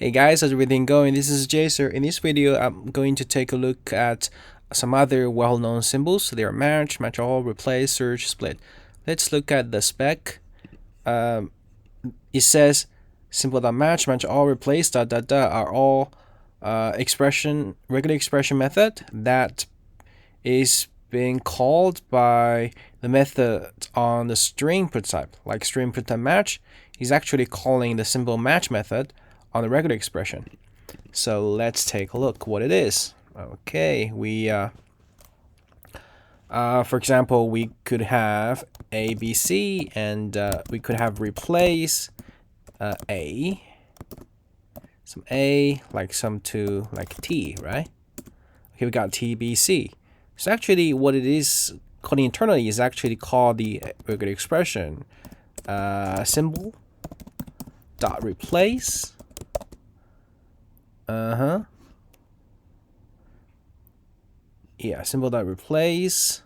Hey guys, how's everything going? This is JSer. In this video, I'm going to take a look at some other well-known symbols. They are match, matchAll, replace, search, split. Let's look at the spec. It says Symbol.match, matchAll, replace, are all regular expression method that is being called by the method on the string put type, like string put type match is actually calling the symbol match method on the regular expression. So let's take a look what it is. Okay, we for example, we could have A, B, C, and we could have replace A, some A, like some to like T, right? Okay, we got T, B, C. So actually what it is called internally is actually called the regular expression symbol dot replace symbol dot replace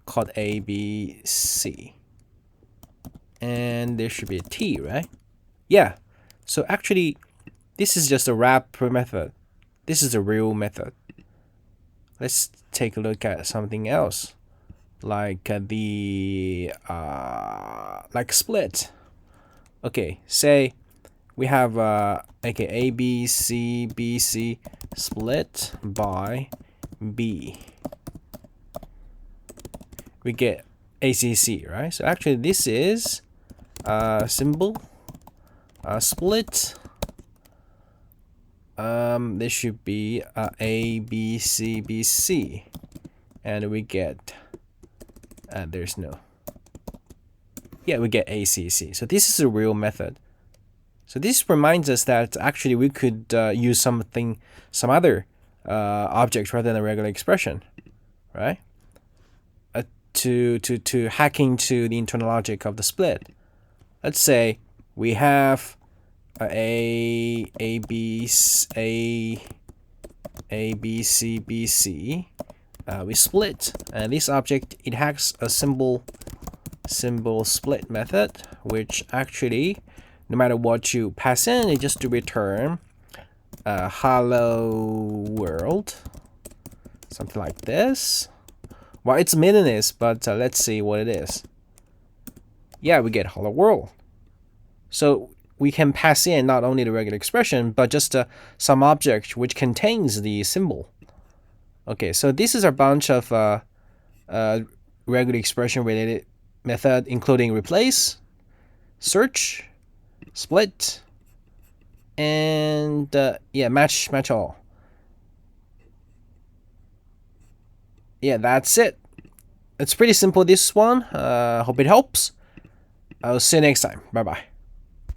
called A, B, C, and there should be a T, right? Yeah, so actually this is just a wrapper method. This is a real method. Let's take a look at something else, like like split. Okay, say we have okay, A, B, C, B, C split by B. We get ACC, right? So actually this is symbol split. This should be A, B, C, B, C, and we get there's no, yeah, we get ACC. So this is a real method. So this reminds us that actually we could use some other object rather than a regular expression, right? To hack into the internal logic of the split. Let's say we have A, B, C, B, C. We split, and this object, it has a symbol split method, which actually, no matter what you pass in, it just to return hello world, something like this. Well, it's meaningless, but let's see what it is. Yeah, we get hello world. So we can pass in not only the regular expression, but just some object which contains the symbol. Okay, so this is a bunch of regular expression related method, including replace, search, split, and matchAll. Yeah, that's it. It's pretty simple, this one. Hope it helps. I'll see you next time. Bye bye.